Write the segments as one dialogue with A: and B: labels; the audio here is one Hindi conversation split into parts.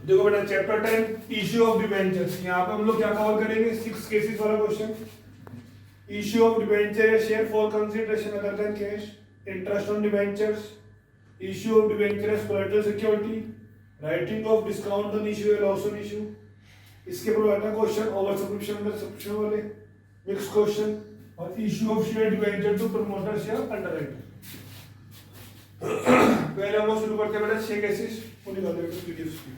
A: देखो बेटा चैप्टर 10 इश्यू ऑफ डिबेंचर्स, यहाँ पे हम लोग क्या कवर करेंगे 6 केसेस वाला question. Issue of debenture share for consideration other than cash, interest on debentures, issue of debenture as collateral security, writing off discount on issue and loss on issue. इसके ऊपर question over subscription under subscription वाले मिक्स क्वेश्चन, और issue of share debenture to promoters या अंडरराइटर। पहले हम लोग शुरू करते हैं बेटा 6 केसेस उन्हीं बातें वीडियोस की।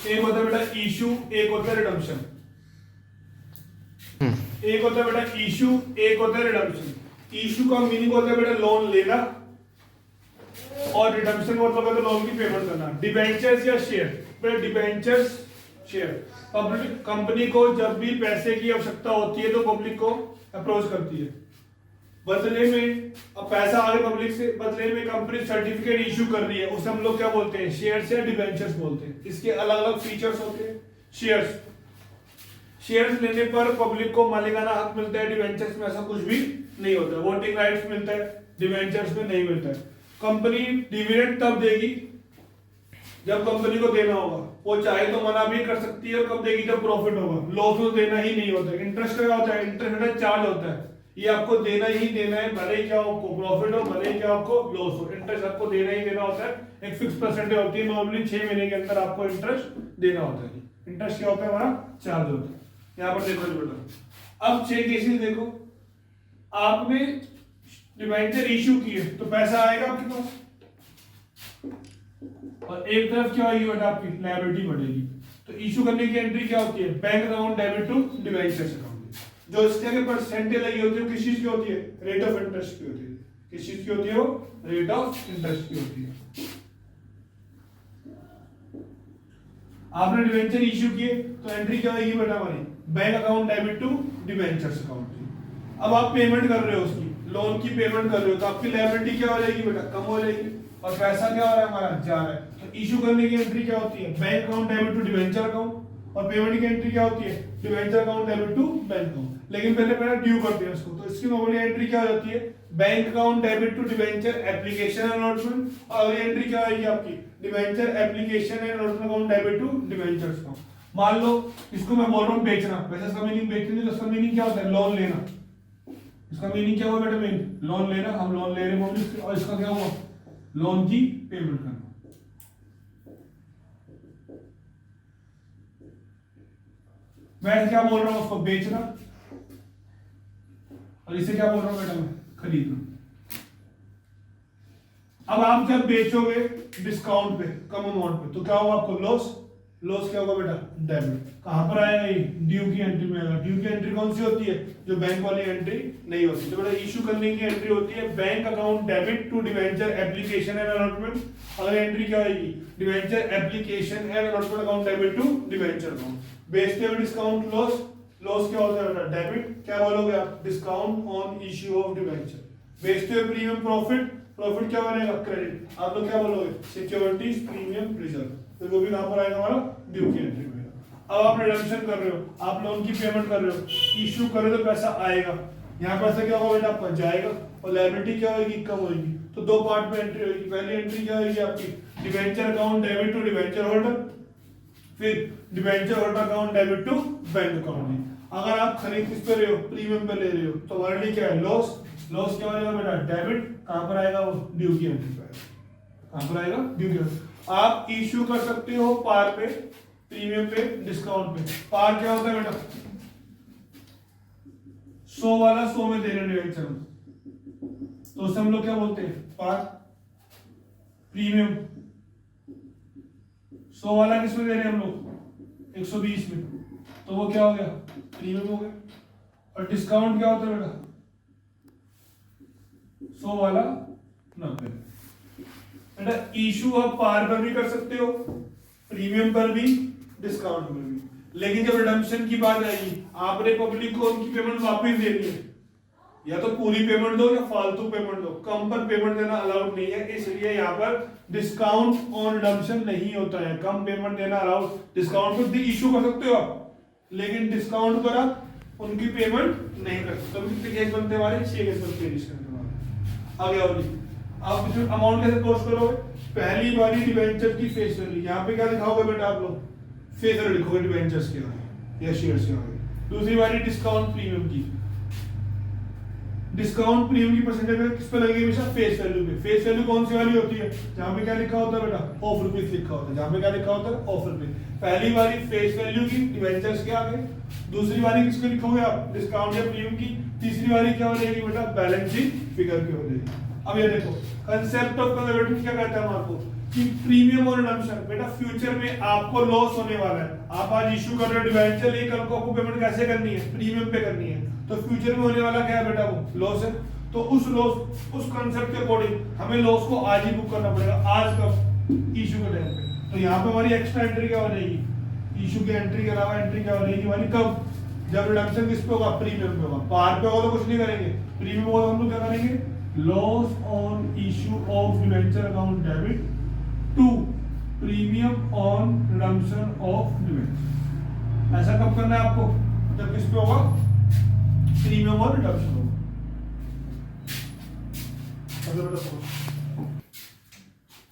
A: एक होता है बेटा इशू, एक होता है रिडम्पशन। एक होता है बेटा इशू, एक होता है रिडम्पशन। इशू का मीनिंग होता है बेटा लोन लेना, और रिडम्पशन का मतलब है लोन की पेमेंट करना। डिबेंचर्स या शेयर, बेटा डिबेंचर्स शेयर, पब्लिक कंपनी को जब भी पैसे की आवश्यकता होती है तो पब्लिक को अप्रोच करती है, बदले में अब पैसा आ गया पब्लिक से, बदले में कंपनी सर्टिफिकेट इशू कर रही है, उसे हम लोग क्या बोलते हैं शेयर्स या डिबेंचर्स बोलते हैं। इसके अलग अलग फीचर्स होते हैं। शेयर्स लेने पर पब्लिक को मालिकाना हक मिलता है, डिबेंचर्स में ऐसा कुछ भी नहीं होता है। वोटिंग राइट्स मिलता है, डिबेंचर्स में नहीं मिलता है। कंपनी डिविडेंड तब देगी जब कंपनी को देना होगा, वो चाहे तो मना भी कर सकती है, और कब देगी जब प्रॉफिट होगा। लॉस तो देना ही नहीं होता है। इंटरेस्ट क्या होता है, इंटरेस्ट चार्ज होता है, ये आपको देना ही देना है, भले ही क्या आपको प्रॉफिट हो भले ही क्या आपको लॉस हो, इंटरेस्ट आपको देना ही देना होता है। एक फिक्स परसेंटेज होती है, नॉर्मली 6 महीने के अंदर आपको इंटरेस्ट देना होता है। इंटरेस्ट क्या होता है हमारा चार्ज होता है। यहाँ पर देखो बेटा, अब 6 केसेस देखो, आपने डिबेंचर इशू किए तो पैसा आएगा आपके पास, और एक तरफ क्या होगी बेटा आपकी लायबिलिटी बढ़ेगी। तो इशू करने की एंट्री क्या होती है, bank account debit to debentures account. जो इसके आगे परसेंटेज लगी होती है किस चीज की होती है, रेट ऑफ इंटरेस्ट की होती है। किस चीज की होती है वो, रेट ऑफ इंटरेस्ट की होती है। आपने डिबेंचर इशू किए तो एंट्री क्या होगी बेटा हमारी, bank account debit to debentures account. अब आप पेमेंट कर रहे हो, उसकी लोन की पेमेंट कर रहे हो, तो आपकी लायबिलिटी क्या हो जाएगी बेटा, कम हो जाएगी, और पैसा क्या हो रहा है हमारा जा रहा है। तो इशू करने की एंट्री क्या होती है, bank account debit to debenture account, और पेमेंट की एंट्री क्या होती है, debenture account debit to bank account. लेकिन पहले ड्यू करते हैं उसको, तो इसकी नॉर्मली एंट्री क्या हो जाती है, bank account debit to debenture application allotment, और अगली एंट्री क्या आएगी आपकी, debenture application and allotment account debit to debentures account. मान लो इसको मैं बोल रहा हूँ बेचना, वैसे इसका मीनिंग बेचने, तो इसका मीनिंग क्या होता है, लोन लेना। इसका मीनिंग क्या हुआ बेटा, मीन लोन लेना, हम लोन ले रहे हैं, और इसका क्या हुआ, लोन की पेमेंट करना। मैं क्या बोल रहा हूं, उसको बेचना, और इसे क्या बोल रहा हूं बेटा मैं, खरीदना। अब आप जब बेचोगे डिस्काउंट पे, कम अमाउंट पे, तो क्या होगा आपको लॉस। लॉस क्या होगा बेटा, डेबिट। कहां पर आएगा ये, ड्यू की एंट्री में आएगा। ड्यू की एंट्री कौन सी होती है, जो बैंक वाली एंट्री नहीं होती। तो बेटा इशू करने की एंट्री होती है bank account debit to debenture application and allotment. अगली एंट्री क्या आएगी, debenture application and allotment account debit to debenture account. बेचते हुए डिस्काउंट लॉस, लॉस क्या होता है बेटा, डेबिट। क्या बोलोगे आप, discount on issue of debenture. बेचते हुए प्रीमियम प्रॉफिट, प्रॉफिट क्या बनेगा, क्रेडिट। आप लोग क्या बोलोगे, सिक्योरिटीज प्रीमियम रिजर्व। तो वो भी कहां पर आएगा हमारा, ड्यू की एंट्री में। अब आप रिडम्पशन कर रहे हो, आप लोन की पेमेंट कर रहे हो, इश्यू कर रहे हो तो पैसा आएगा, यहाँ पैसा क्या होगा बेटा आपका जाएगा, और लायबिलिटी क्या होगी, कम होगी। तो दो पार्ट में एंट्री होगी। पहली एंट्री क्या होगी आपकी, debenture account debit to debenture holder, फिर debenture holder account debit to bank account. अगर आप खरीद किस पे रहे हो, प्रीमियम पे ले रहे हो, तो ऑलरेडी क्या है, लॉस। लॉस क्या होगा बेटा, डेबिट। कहां पर आएगा वो, ड्यू की एंट्री पे आएगा। कहां पर आएगा, ड्यू की। आप इश्यू कर सकते हो पार पे, प्रीमियम पे, डिस्काउंट पे। पार क्या होता है बेटा, 100 वाला 100 में दे रहे डिबेंचर, तो उसे हम लोग क्या बोलते हैं, पार। प्रीमियम 100 वाला किसमें दे रहे हैं हम लोग, 120 में, तो वो क्या हो गया, प्रीमियम हो गया। और डिस्काउंट क्या होता है बेटा, 100 वाला 90। बेटा इशू आप पार पर भी कर सकते हो, प्रीमियम पर भी, डिस्काउंट पर भी। लेकिन जब रिडम्पशन की बात आएगी, आपने पब्लिक को उनकी पेमेंट वापस देनी है, या तो पूरी पेमेंट दो या फालतू पेमेंट दो, कम पर पेमेंट देना अलाउड नहीं है। इसलिए यहाँ पर डिस्काउंट ऑन रिडम्पशन नहीं होता है, कम पेमेंट देना अलाउड। डिस्काउंट पर इशू कर सकते हो आप, लेकिन डिस्काउंट पर आप उनकी पेमेंट नहीं कर सकते। तो कितने केस बनते हैं हमारे, 6 केस बनते हैं डिस्काउंट हमारे। आगे आओ जी, आप इसमें अमाउंट कैसे पोस्ट करोगे? पहली बारी डिवेंचर की फेस वैल्यू, यहाँ पे क्या लिखाओगे बेटा आप लोग? फेस वैल्यू लिखोगे डिवेंचर्स के आगे या शेयर्स के आगे। दूसरी बारी डिस्काउंट प्रीमियम की, डिस्काउंट प्रीमियम की परसेंटेज किस पे लगेगी? हमेशा फेस वैल्यू पे। फेस वैल्यू कौन सी वाली होती है? जहाँ पे क्या लिखा होता है बेटा? ऑफ रुपीज लिखा होता है। जहाँ पे क्या लिखा होता है? Of rupees. पहली बारी फेस वैल्यू की डिवेंचर्स के आगे, दूसरी बारी किसको लिखोगे आप? डिस्काउंट या प्रीमियम की। तीसरी बारी क्या हो जाएगी बेटा? बैलेंस शीट फिगर की हो जाएगी। अब ये देखो कंसेप्ट ऑफ कंजर्वेटिव क्या कहता है हम आपको कि प्रीमियम और रिडम्पशन बेटा फ्यूचर में आपको लॉस होने वाला है। आप आज इशू कर रहे हो डिवेंचर, ये कल को आपको पेमेंट कैसे करनी है? प्रीमियम पे करनी है। तो फ्यूचर में होने वाला क्या है बेटा? वो लॉस है। तो उस लॉस, उस कंसेप्ट के अकॉर्डिंग हमें लॉस को आज ही बुक करना पड़ेगा। आज कब? इशू के टाइम पे। तो यहाँ पे हमारी एक्स्ट्रा एंट्री क्या हो जाएगी? इशू की एंट्री के अलावा एंट्री क्या हो जाएगी हमारी? कब? जब रिडम्पशन किस पे होगा? प्रीमियम पे होगा। पार पे होगा तो कुछ नहीं करेंगे, प्रीमियम होगा तो हम लोग क्या करेंगे? Loss on issue of debenture account debit to premium on redemption of debenture. ऐसा कब करना है आपको? जब किस पे होगा? प्रीमियम और रिडम्पशन होगा।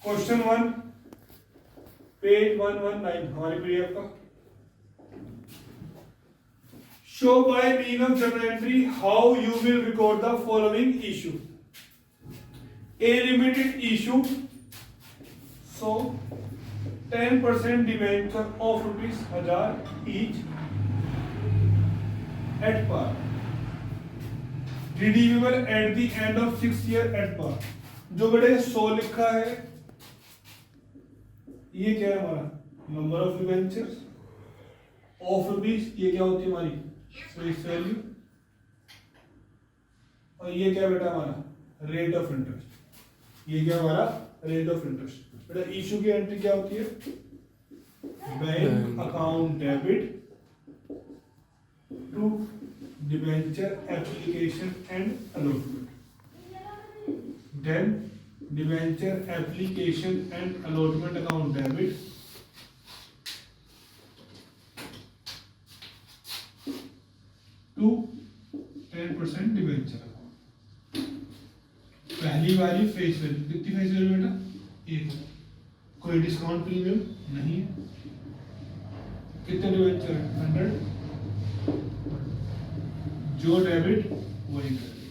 A: क्वेश्चन 1 पेज 119 हमारी पीडीएफ का। Show by means of journal entry how you will record the following issue. A limited issue, so 10% debenture of ₹1000 each at par, redeemable at the end of 6 year at par। जो बेटे 100 लिखा है, ये क्या है हमारा? Number of debentures of rupees, ये क्या होती है हमारी? Face value. और ये क्या बेटा हमारा? Rate of interest. ये क्या हमारा? Rate of interest. बेटा इशू की एंट्री क्या होती है? Bank account debit to debenture application and allotment, then debenture application and allotment account debit to 10% debenture account. पहली वाली फेस वैल्यू कितनी? फेस वैल्यू बेटा 1। कोई डिस्काउंट प्रीमियम नहीं है। कितने डिबेंचर है? 100। जो डेबिट वही क्रेडिट।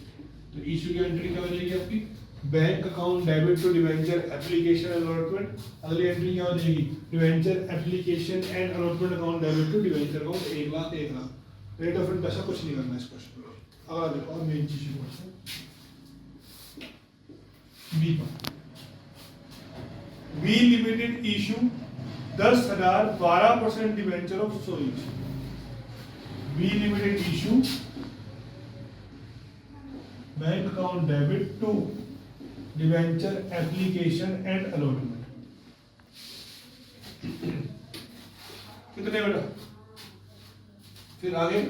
A: तो इशू की एंट्री क्या हो जाएगी आपकी? Bank account debit to debenture application and allotment. अगली एंट्री क्या हो जाएगी? Debenture application and allotment account debit to debenture account 1 lakh 1 lakh. Rate of interest कुछ नहीं करना इस क्वेश्चन में। अगला देखो और मेन चीज करते हैं बी पर। B limited issue 10,000 12% debenture of सोइज। B limited issue bank account debit to debenture application and allotment. कितने बेटा? फिर आगे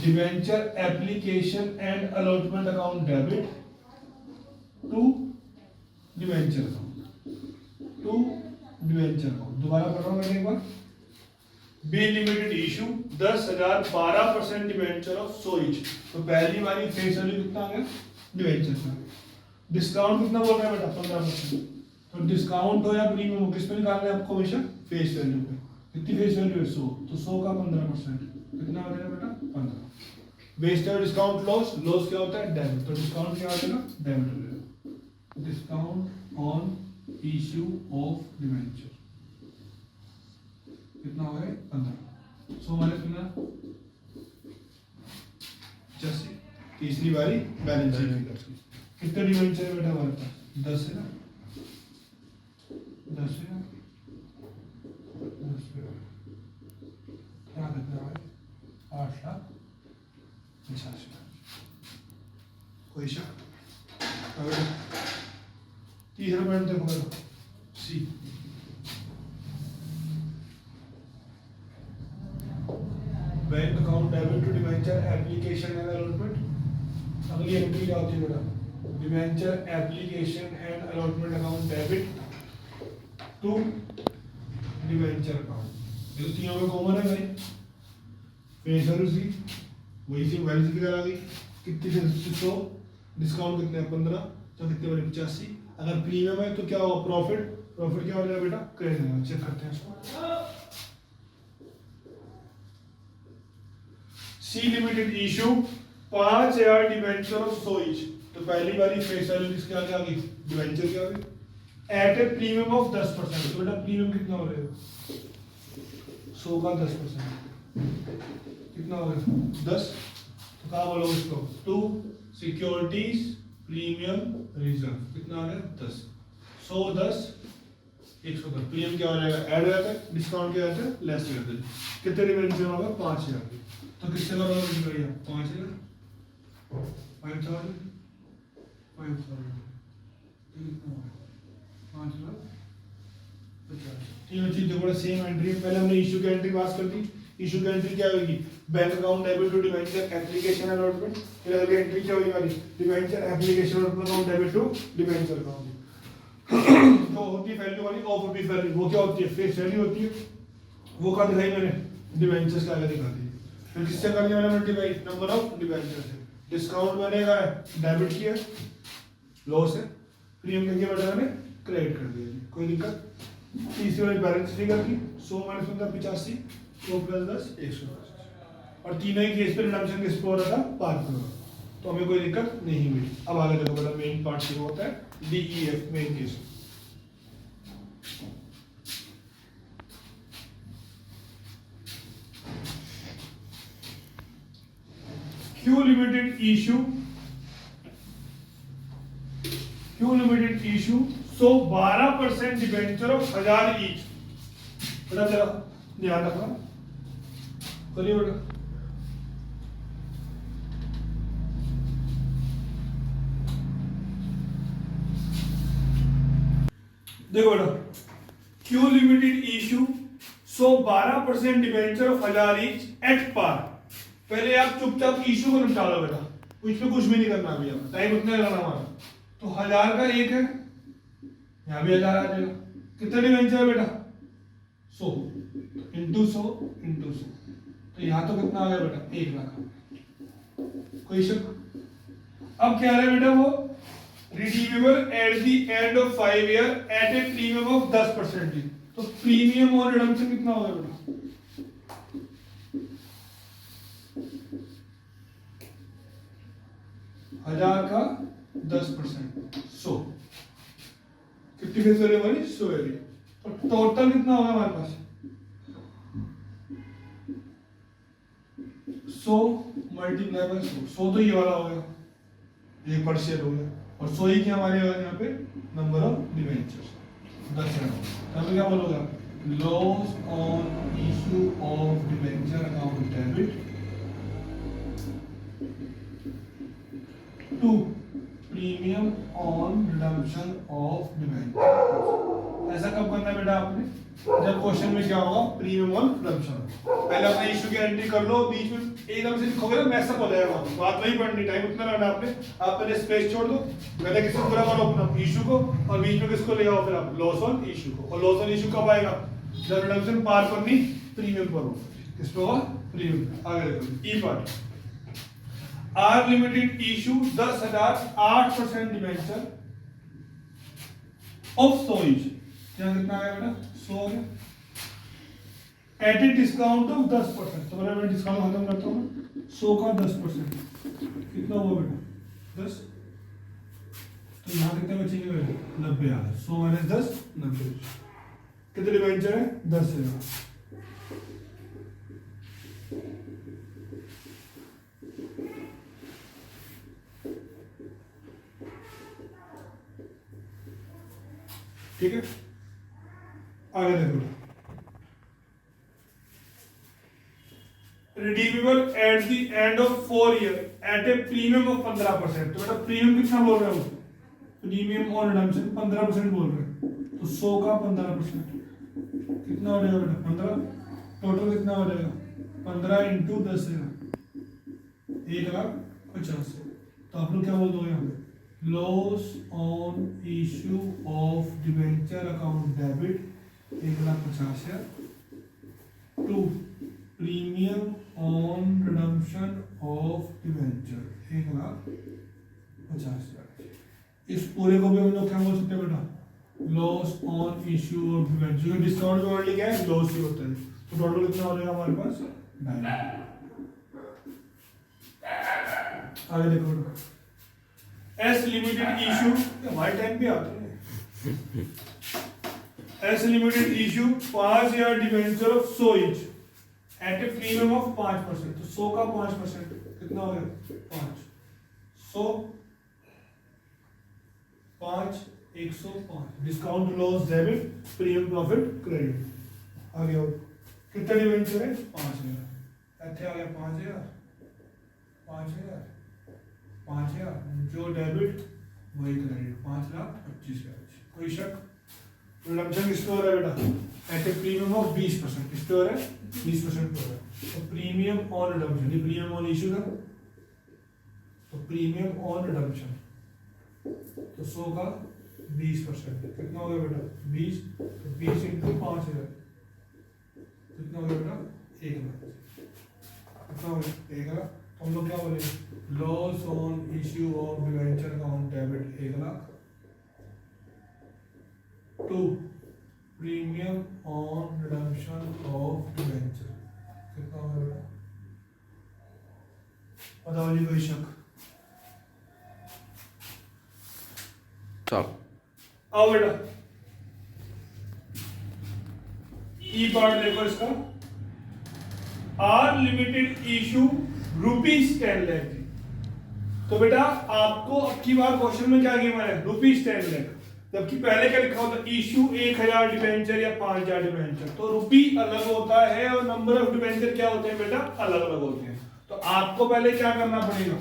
A: debenture application and allotment account debit to debenture account to debenture account. दोबारा पढ़ रहा हूं मैं एक बार। B limited issue 10,000 12% debenture of सोइज। तो पहली बारी फेस वैल्यू कितना आ गया? डिबेंचर का। डिस्काउंट कितना बोल रहा है बेटा? 15%। तो डिस्काउंट हो या प्रीमियम हो, किस पे निकालना है आपको? हमेशा फेस वैल्यू पे। कितनी फेस वैल्यू है? 100। तो 100 का 15% कितना हो जाएगा बेटा? 15। Based on discount loss, loss क्या होता है? डेबिट। तो डिस्काउंट क्या हो जाएगा? डेबिट हो जाएगा। Discount on issue of debenture कितना हो गया? 15। 100 माइनस कितना? 85। तीसरी बारी बैलेंस शीट। कितने डिबेंचर है बेटा हमारे पास? 10 है ना? 10 है ना? 10 है। क्या कितना है? 8,85,000। कोई शक? अगर तीसरा पॉइंट देखो बेटा, C. Bank account debit to debenture application and allotment. अगली एंट्री क्या होती है बेटा? Debenture application and allotment account debit to debenture account. ये तीनों में कॉमन है भाई। फेस वैल्यू सी, वही सी वैल्यू फिगर आ गई। कितनी? 100। डिस्काउंट कितने? 15। तो कितने बने? 85। अगर प्रीमियम है तो क्या होगा, प्रॉफिट, प्रॉफिट क्या हो जाएगा बेटा, क्रेडिट होगा। चेक करते हैं इसको। C limited issue 5000 debenture of 100 each. तो पहली बारी फेस वैल्यू किसके आगे आ गई, डिवेंचर के आगे, एट ए प्रीमियम ऑफ 10%। तो बेटा प्रीमियम कितना हो रहेगा, 100 का 10% कितना हो गया 10। तो कहा बोलो इसको, टू सिक्योरिटीज प्रीमियम रिजर्व कितना आ गया 10, 100 10 110। प्रीमियम क्या हो जाएगा, ऐड हो जाता है, डिस्काउंट क्या होता है, लेस हो जाता है। कितने डिवेंचर होगा, 5000। तो किससे करोगे भैया, 5000 5000 तीनों चीजें बड़ा सेम एंट्री है। पहले हमने इशू की एंट्री पास कर दी। इशू की एंट्री क्या होगी, bank account debit to debenture application allotment. फिर अगली एंट्री क्या होगी हमारी, debenture application account debit to debenture account. जो होती है वैल्यू वाली ऑफ रुपीज वैल्यू, वो क्या होती है, फेस वैल्यू होती है। वो कहाँ दिखाई मैंने, डिवेंचर्स के आगे दिखा दी। फिर किससे कर लिया मैंने मल्टीप्लाई, नंबर ऑफ डिवेंचर से। डिस्काउंट मैंने क्या है, डेबिट किया, लॉस है। प्रीमियम क्या किया बेटा, मैंने क्रेडिट कर दिया। कोई दिक्कत। तीसरी वाली बैलेंस फिगर की 100 माइनस 85 100 प्लस 10 110। और तीनों ही केस पे रिडम्पशन किस पे हो रहा था, पार्ट में। तो हमें कोई दिक्कत नहीं हुई। अब आगे देखो बेटा, मेन पार्ट शुरू होता है DEF main case. Q limited issue 112% debenture of 1000 each. बेटा जरा ध्यान रखना, करिए बेटा। देखो बेटा, Q limited issue 112% debenture of 1000 each at par. पहले आप चुपचाप इशू को निपटा लो बेटा, इसमें कुछ भी नहीं करना अभी, अब टाइम उतना लगाना हमारा। तो 1000 का एक है, यहां भी 1000 आ जाएगा। कितने डिवेंचर है बेटा, 100 इंटू 100 इंटू 100। तो यहां तो कितना आ गया बेटा, 1 लाख। कोई शक। अब क्या है बेटा, वो redeemable at the end of 5 year at a premium of 10%। तो प्रीमियम और रिडम्पशन कितना होगा बेटा, 1000 का 10% 100। कितनी फेस वैल्यू हमारी, 100 वैल्यू। तो टोटल कितना होगा हमारे पास, 100 मल्टीप्लाई बाय 100। 100 तो ये वाला हो गया, ये पर शेयर हो गया। और 100 ही क्या हमारे यहाँ पे नंबर ऑफ डिवेंचर्स 10। तब क्या बोलोगे, loss on issue of debenture account debit to premium on redemption of debenture. ऐसा कब करना है बेटा आपने, जब क्वेश्चन में क्या होगा, प्रीमियम ऑन रिडम्पशन। पहले अपने इशू की एंट्री कर लो, बीच में एकदम से लिखोगे ना मैसअप हो जाएगा, बात वही पढ़नी, टाइम उतना लगना आपने। आप पहले स्पेस छोड़ दो, पहले किसको पूरा करो अपना इशू को, और बीच में किसको ले आओ फिर आप, लॉस ऑन इशू को। और लॉस ऑन इशू कब आएगा, जब रिडम्पशन पार पर नहीं प्रीमियम पर हो। किस पे होगा, प्रीमियम। आगे देखो E part, R limited issue 10,000 8% debenture of 100 each. क्या कितना आया बेटा, 100 है एट ए डिस्काउंट ऑफ 10%। तो मैं डिस्काउंट खत्म करता हूँ, 100 का 10% कितना हुआ बेटा, 10। तो यहाँ कितने बचेंगे बेटा, 90 आ गए। 100 माइनस 10 90। कितने डिवेंचर है, 10,000। ठीक है, आगे देखो, redeemable at the end of 4 year at a premium of 15%। तो बेटा प्रीमियम कितना बोल रहे हो, प्रीमियम और रिडम्पशन 15% बोल रहे हैं। तो 100 का 15% कितना हो जाएगा बेटा, 15। टोटल कितना हो जाएगा, 15 इंटू 10 है 1,50,000। तो आप लोग क्या बोल दो यहाँ पे, loss on issue of debenture account debit 1,50,000 to premium on redemption of debenture 1,50,000। इस पूरे को भी हम लोग क्या बोल सकते हैं बेटा, loss on issue of debenture. Discount में ऑलरेडी क्या है, लॉस ही होता है। तो टोटल कितना हो जाएगा हमारे पास 9। आगे देखो बेटा, एस लिमिटेड इशू, हमारे टाइम पे आते हैं। S limited issue 5000 debenture of 100 each at a premium of 5%। तो 100 का 5% कितना हो गया 5, 100 5 105। Discount loss debit, premium profit credit. आगे और कितने डिबेंचर है 5000, इतने आ गया 5000 5000 5000, जो डेबिट वही क्रेडिट 5,25,000। कोई शक? रिडम्पशन किस पे हो रहा है बेटा, एट ए प्रीमियम ऑफ 20%। किस पे हो रहा है 20% पे हो रहा है। तो प्रीमियम ऑन रिडम्पशन, ये प्रीमियम ऑन इशू था, तो प्रीमियम ऑन रिडम्पशन तो 100 का 20% कितना हो गया बेटा 20, तो 20 इंटू 5000 कितना हो गया बेटा 1,00,000। कितना हो गया 1,00,000। तो हम लोग क्या बोलेंगे, loss on issue of debenture account debit 1,00,000 to premium on redemption of debenture कितना हो गया बेटा, बताओ जी कोई शक? आओ बेटा, ई पार्ट देखो इसका, आर लिमिटेड इशू ₹10 लाख। तो बेटा आपको अब की बार क्वेश्चन में क्या गिवन है, ₹10 लाख, जबकि पहले क्या लिखा होता है, इशू 1000 डिबेंचर या 5000 डिबेंचर। तो रुपी अलग होता है और नंबर ऑफ डिबेंचर क्या होते हैं बेटा, अलग अलग होते हैं। तो आपको पहले क्या करना पड़ेगा,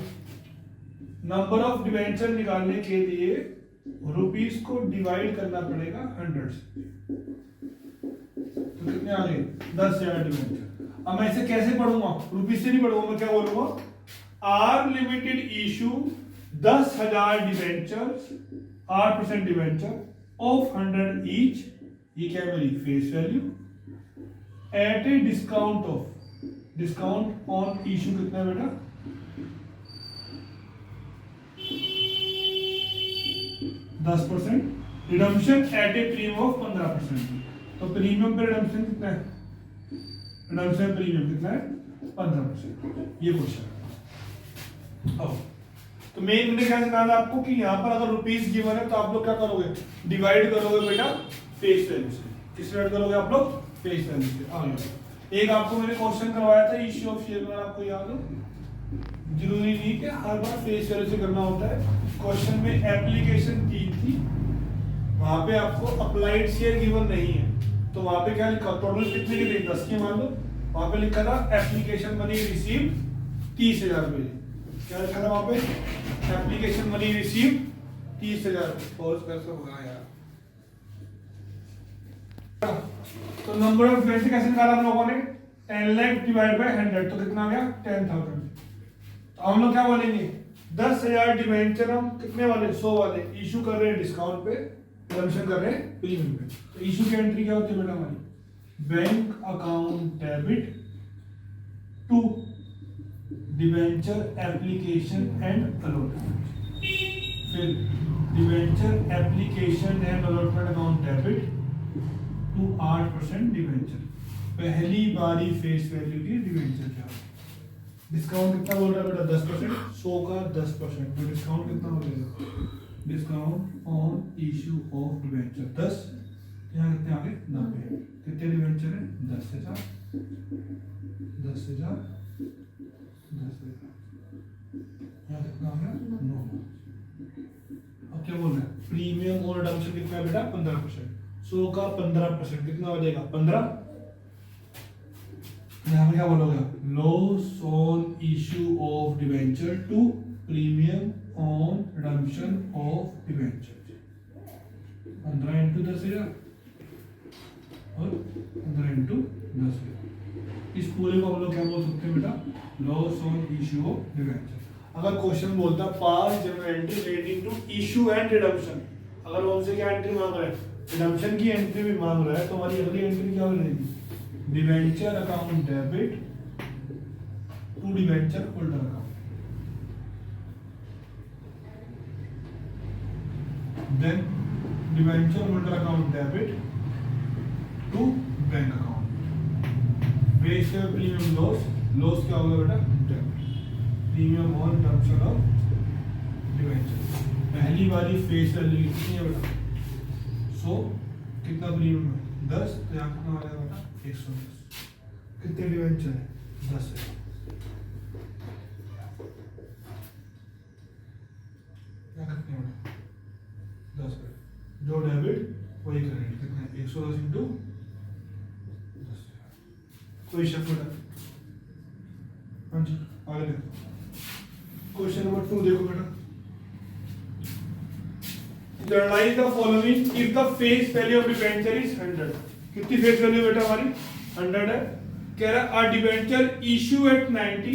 A: नंबर ऑफ डिबेंचर निकालने के लिए रुपीस को डिवाइड करना पड़ेगा 100 से। तो कितने आ गए 10,000 डिबेंचर। अब मैं इसे कैसे पढ़ूंगा, रुपीस से नहीं पढ़ूंगा, मैं क्या बोलूंगा, R limited issue 10,000 debenture 8% debenture of 100 each, ये क्या है मेरी face value, at a discount of, discount on issue कितना है बेटा 10%, redemption at a premium of 15%। तो प्रीमियम पे रिडम्पशन कितना है, रिडम्पशन प्रीमियम कितना है 15%। ये क्वेश्चन। अब तो मेन मैंने क्या सिखाना आपको कि यहाँ पर अगर रुपीस गिवन है तो आप लोग क्या करोगे, डिवाइड करोगे बेटा फेस वैल्यू से। किस डिवाइड करोगे आप लोग, फेस वैल्यू से। आगे एक आपको मैंने क्वेश्चन करवाया था इश्यू ऑफ शेयर, आपको याद हो, जरूरी नहीं कि हर बार फेस वैल्यू से करना होता है। क्वेश्चन में एप्लीकेशन 3 थी, वहां पे आपको अप्लाइड शेयर गिवन नहीं है, तो वहां पे क्या लिखा, टोटल कितने की थी 10 की मान लो, वहां पे लिखा था एप्लीकेशन मनी रिसीव 30,000 रुपए। क्या लिखा था वहां पे, एप्लीकेशन मनी रिसीव 30,000। पॉज कैसे होगा यार। तो नंबर ऑफ डिबेंचर कैसे निकाला हम लोगों ने, 10 लाख डिवाइड बाय 100, तो कितना आ गया 10,000। तो हम लोग क्या बोलेंगे, 10,000 डिबेंचर हम कितने वाले 100 वाले इशू कर रहे हैं डिस्काउंट पे, रिडम्पशन कर रहे हैं प्रीमियम पे। तो इशू की एंट्री क्या होती है बेटा हमारी, bank account debit to debenture application and allotment, फिर debenture application and allotment account debit to 8% debenture. पहली बारी फेस वैल्यू की डिबेंचर क्या है, डिस्काउंट कितना बोल रहा है बेटा 10%, 100 का 10%, तो डिस्काउंट कितना हो जाएगा, discount on issue of debenture 10, यहाँ कितने आ गए 90। कितने डिबेंचर है 10,000 10,000 10,000, यहाँ कितना आ गया 9। अब क्या बोल रहे हैं, प्रीमियम और रिडम्पशन कितना है बेटा 15%, 100 का 15% कितना हो जाएगा 15। यहाँ पे क्या बोलोगे, loss on issue of debenture to premium on redemption of debenture, 15 into 10,000 और 15 इंटू 10,000। इस पूरे को हम लोग क्या बोल सकते हैं बेटा, loss on issue of debenture. अगर क्वेश्चन बोलता पास general entry relating to issue and redemption, अगर वो हमसे क्या एंट्री मांग रहा है, रिडम्पशन की एंट्री भी मांग रहा है, तो हमारी अगली एंट्री क्या हो जाएगी, debenture account debit to debenture holder account. Then debenture holder account debit to bank account, base पे प्रीमियम लॉस, लॉस क्या होगा बेटा debit, premium on redemption of debenture. पहली वाली फेस वैल्यू कितनी है बेटा 100, कितना प्रीमियम है 10, तो यहाँ कितना हो जाएगा बेटा 110, कितने डिवेंचर है 10 है, कितने बेटा 10 है, जो डेबिट वही क्रेडिट, कितने 110 इंटू 10, कोई शक बेटा। हाँ जी आगे देखो, क्वेश्चन नंबर 2 देखो बेटा, Journalize the following if the face value of debenture is 100, कितनी फेस वैल्यू बेटा हमारी 100 है, कह रहा a debenture issue at 90,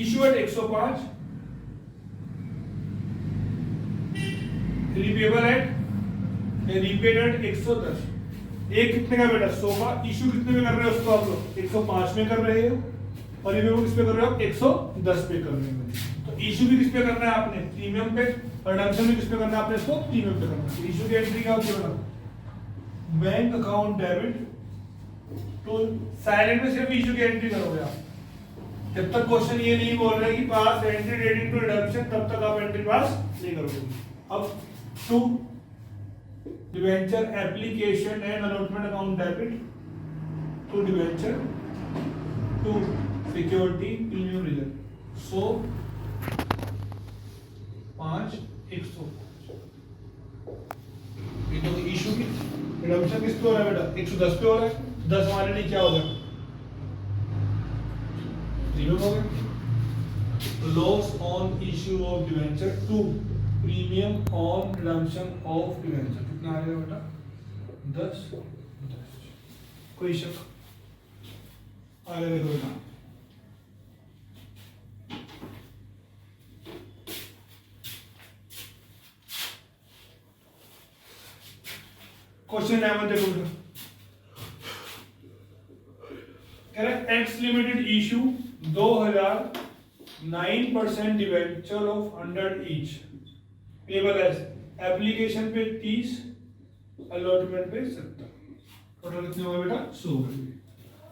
A: issue at 105, repayable at repaid at 110, एक कितने का बेटा 100 का, इशू कितने में कर रहे हो उसको आप लोग 105 में कर रहे हो, और रिपेबल किस पे कर रहे हो आप 110 पे कर रहे हो, तो इशू भी किस पे करना है आपने प्रीमियम पे, और रिडम्पशन भी किस पे करना है आपने इसको प्रीमियम पे करना है। इशू की एंट्री क्या होती है बेटा, bank account debit to, silent में सिर्फ इशू की एंट्री करोगे आप, जब तक क्वेश्चन ये नहीं बोल रहा कि pass entry dating to redemption तब तक आप एंट्री पास नहीं करोगे। अब to debenture application and allotment account debit to debenture to security premium reserve 100 5 105, ये तो इशू की रिडम्पशन किस पे हो रहा है बेटा 110 पे हो रहा है, 10 हमारे लिए क्या होगा प्रीमियम हो गया, loss on issue of debenture to premium on redemption of debenture, कितना आ जाएगा बेटा 10 10, कोई शक आगे देखो बेटा, क्वेश्चन 11 देखो बेटा, कह रहा है X limited issue 2000 9% debenture of 100 each, payable as application पे 30, अलॉटमेंट पे 70, टोटल कितने हुए बेटा 100।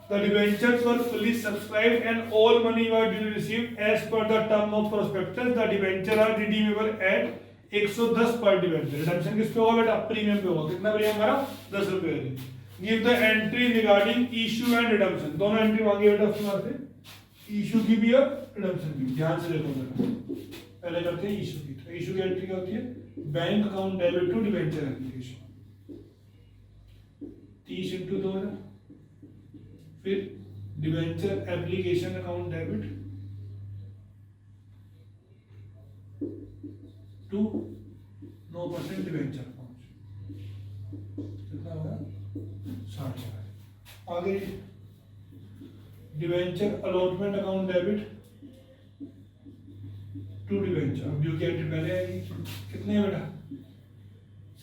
A: The debentures were fully subscribed and all money was duly received as per the term of prospectus. The debenture are redeemable at 110 per debenture. Redemption किस पे होगा बेटा प्रीमियम पे होगा, कितना प्रीमियम हमारा 10 रुपए है। Give the entry regarding issue and redemption, दोनों एंट्री मांगी बेटा उसके बाद से, इशू की भी और रिडम्पशन की, ध्यान से देखो बेटा, पहले करते हैं इशू की, तो इशू की एंट्री क्या होती है bank account debit to debenture application 30 into 2000, फिर debenture application account debit to 9% debenture account, कितना होगा 60। आगे debenture allotment account debit to debenture, अब ड्यू की एंट्री पहले आएगी, कितने है बेटा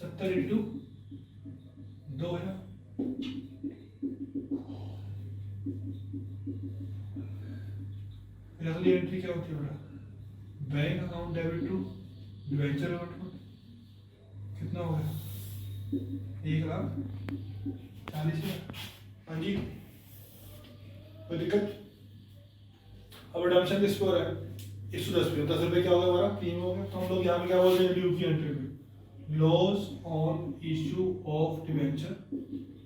A: 70 इंटू 2000, अगली एंट्री क्या होती है बेटा bank account debit to debenture allotment, कितना हो गया 1,40,000। हाँ जी कोई दिक्कत, अब रिडम्पशन किस पे हो रहा है 110 पे, 10 रुपए क्या होगा हमारा प्रीमियम हो गया, तो हम लोग यहाँ पे क्या बोल रहे हैं ड्यू की एंट्री पे loss on issue of debenture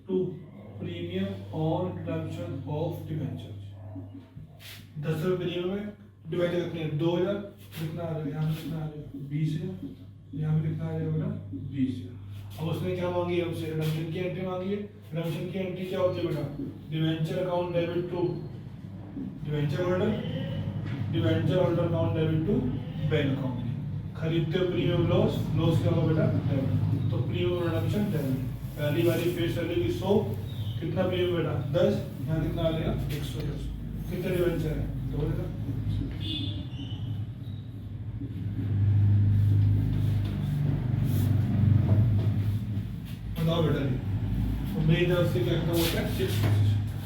A: to premium on redemption of debenture, 10 रुपए प्रीमियम में डिवेंचर कितने 2000, कितना आ जाएगा यहाँ कितना आ जाएगा 20,000, यहाँ पे कितना आ जाएगा बेटा 20,000। अब उसने क्या मांगी है हमसे रिडम्पशन की एंट्री मांगी है, रिडम्पशन की एंट्री क्या होती है बेटा debenture account debit to debenture holder, debenture holder account debit to bank account, खरीदते प्रीमियम लॉस, लॉस क्या होगा बेटा डेबिट, तो प्रीमियम रिडम्पशन डेबिट, पहली वाली फेस वैल्यू की 100, कितना प्रीमियम बेटा 10, यहाँ कितना आ जाएगा 110, कितने डिवेंचर है 2000, बताओ बेटा जी, तो मेरी तरफ से क्या खत्म होता है 6।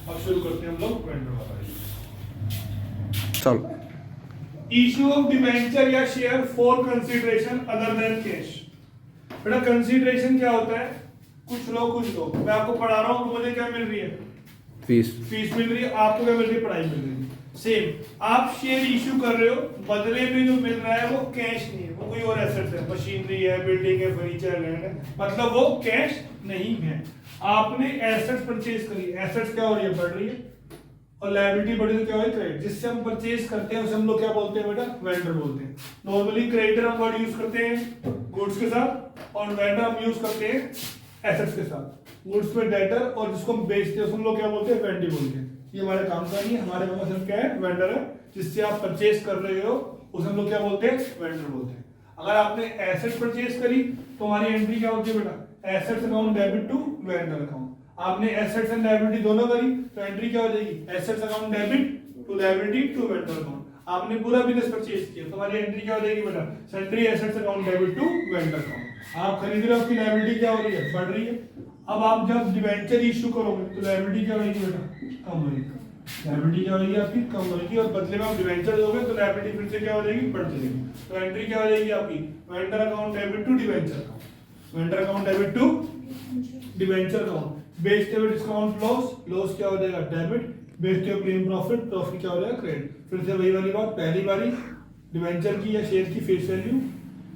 A: अब शुरू करते हैं हम लोग वेंडर वाला, चलो इशू ऑफ डिवेंचर या share for consideration other than cash, बेटा कंसीडरेशन क्या होता है, कुछ लो मैं आपको पढ़ा रहा हूँ तो मुझे क्या मिल रही है, फीस मिल रही है, आपको क्या मिल रही है, पढ़ाई मिल रही है। सेम आप शेयर इशू कर रहे हो, बदले में जो मिल रहा है वो कैश नहीं है, वो कोई और एसेट है, मशीनरी है, बिल्डिंग है, फर्नीचर लैंड है, मतलब वो कैश नहीं है। आपने एसेट्स परचेज करी, एसेट्स क्या हो रही है, बढ़ रही है, और लायबिलिटी बढ़ी तो क्या हो रही है, क्रेडिट। जिससे हम परचेज करते हैं उसे हम लोग क्या बोलते हैं बेटा, वेंडर बोलते हैं। नॉर्मली क्रेडिटर हम वर्ड यूज करते हैं गुड्स के साथ, और वेंडर हम यूज करते हैं एसेट्स के साथ। गुड्स में डेटर, और जिसको हम बेचते हैं हम लोग क्या बोलते हैं, वेंडी बोलते हैं। ये हमारे काम का नहीं है, हमारे काम सिर्फ क्या है, वेंडर है, जिससे आप परचेज कर रहे हो उसे हम लोग क्या बोलते हैं, वेंडर बोलते हैं। अगर आपने एसेट परचेज करी तो हमारी एंट्री क्या होती है बेटा, assets account debit to vendor account. आपने एसेट्स एंड लायबिलिटी दोनों करी तो एंट्री क्या हो जाएगी, assets account debit to liability to vendor account. आपने पूरा बिजनेस परचेज किया तो हमारी एंट्री क्या हो जाएगी बेटा, sundry assets account debit to vendor account. आप खरीद रहे हो, आपकी लायबिलिटी क्या हो रही है, बढ़ रही है। अब आप जब डिबेंचर इशू करोगे तो लायबिलिटी क्या होगी बेटा, कम होगी, लायबिलिटी क्या होगी आपकी, कम होगी, और बदले में आप डिबेंचर दोगे तो लायबिलिटी फिर से क्या हो जाएगी, बढ़ जाएगी। तो एंट्री क्या हो जाएगी आपकी, vendor account debit to debenture account, vendor account debit to debenture account. बेचते हुए डिस्काउंट लॉस क्या हो जाएगा, डेबिट। बेचते हुए क्लेम प्रॉफिट क्या हो जाएगा, क्रेडिट। फिर से वही वाली बात, पहली बारी डिबेंचर की या शेयर की फेस वैल्यू,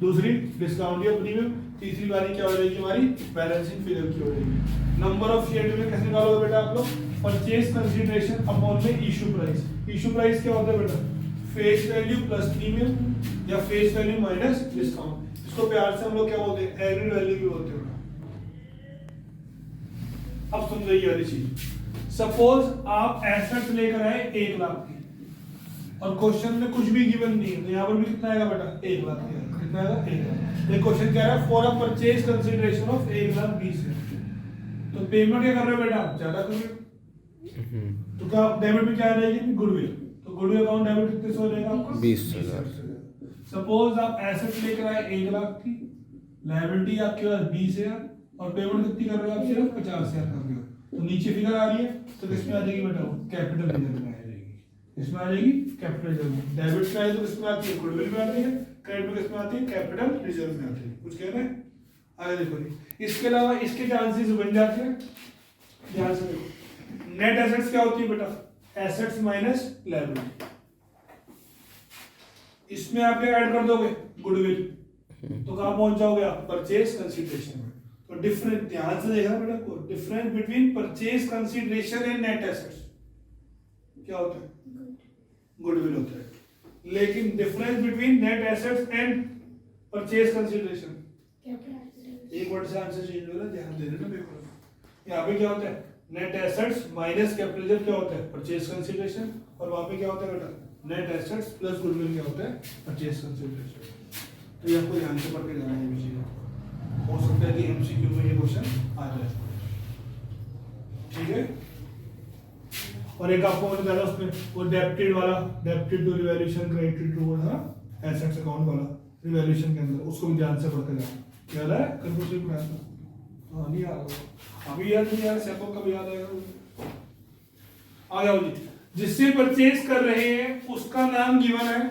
A: दूसरी डिस्काउंट या प्रीमियम, तीसरी बारी क्या हो जाएगी हमारी, बैलेंसिंग फिगर की हो जाएगी। नंबर ऑफ शेयर में कैसे निकालोगे बेटा आप लोग, परचेज कंसीडरेशन अपॉन में इशू प्राइस। इशू प्राइस क्या होता है बेटा, फेस वैल्यू प्लस प्रीमियम या फेस वैल्यू माइनस डिस्काउंट। इसको प्यार से हम लोग क्या बोलते हैं, एवरेज वैल्यू भी बोलते हैं। अब सुन रही वाली चीज, सपोज आप एसेट्स लेकर आए 1 लाख की, और क्वेश्चन में कुछ भी गिवन नहीं है, तो यहाँ पर भी कितना आएगा बेटा, 1 लाख कितना आएगा, 1 लाख। ये क्वेश्चन कह रहा है for a purchase consideration of 1,20,000 है, तो पेमेंट क्या कर रहे हो बेटा, ज्यादा कर रहे हो, तो क्या डेबिट में क्या आ जाएगी, गुडविल। तो गुडविल अकाउंट डेबिट कितने से हो जाएगा आपका,
B: 20,000।
A: सपोज आप एसेट लेकर आए 1 लाख की, लायबिलिटी आपके पास 20,000, और पेमेंट कितनी कर रहे हो आप, सिर्फ 50,000 कर रहे हो, तो नीचे फिगर आ रही है, तो किसमें आ जाएगी बेटा, कैपिटल रिजर्व में आ जाएगी। इसमें आ जाएगी कैपिटल रिजर्व में। डेबिट का है तो किसमें आती है, गुडविल में आती है, क्रेडिट में किसमें आती है, कैपिटल रिजर्व में आती है। कुछ कह रहे हैं, आगे देखो जी। इसके अलावा इसके चांसेस बन जाते हैं, ध्यान से देखो। नेट एसेट्स क्या होती है बेटा, एसेट्स माइनस लायबिलिटी। इसमें आप क्या ऐड कर दोगे, गुडविल, तो कहां पहुंच जाओगे आप, परचेज कंसीडरेशन में। तो डिफरेंस, ध्यान से देखना बेटा को, difference between purchase consideration and net assets क्या होता है, गुडविल होता है। लेकिन difference between net assets and purchase consideration, एक वर्ड से आंसर चेंज हो रहा है, ध्यान दे देना पेपर। यहाँ पे क्या होता है, नेट एसेट्स माइनस कैपिटल क्या होता है, परचेज कंसीडरेशन, और वहां पे क्या होता है बेटा, नेट एसेट्स प्लस गुडविल क्या होता है, परचेज कंसीडरेशन। तो ये आपको ध्यान से पढ़ के जाना है विषय, हो सकता है कि एमसीक्यू में ये क्वेश्चन आ जाए, ठीक है। और एक आपको मैंने बताया उसमें वो डेब्टेड वाला, debited to revaluation, credited to assets account वाला रिवैल्यूएशन के अंदर, उसको भी ध्यान से पढ़ के जाना। याद है कल कुछ भी पढ़ाया था, हाँ नहीं याद होगा अभी, याद नहीं यार, सैपो कब याद आएगा, आ जाओ जी। जिससे परचेज कर रहे हैं उसका नाम गिवन है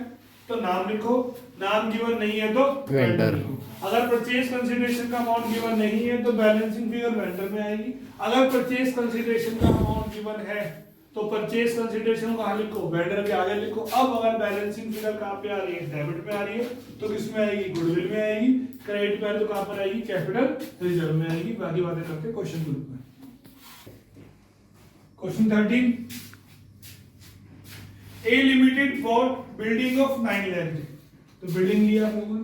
A: तो नाम लिखो, नाम गिवन नहीं है तो
B: वेंडर।
A: अगर परचेज कंसीडरेशन का अमाउंट गिवन नहीं है तो बैलेंसिंग फिगर वेंडर में आएगी। अगर परचेज कंसीडरेशन का अमाउंट गिवन है तो परचेज कंसीडरेशन कहाँ लिखो, वेंडर के आगे लिखो। अब अगर बैलेंसिंग फिगर कहाँ पे आ रही है, डेबिट में आ रही है, तो किस में आएगी, गुडविल में आएगी। क्रेडिट में तो कहाँ पर आएगी, कैपिटल रिजर्व में आएगी। बाकी बातें करते हैं क्वेश्चन ग्रुप में। Question 13, A limited for building of 9 lakh. तो बिल्डिंग लिया आप लोगों ने,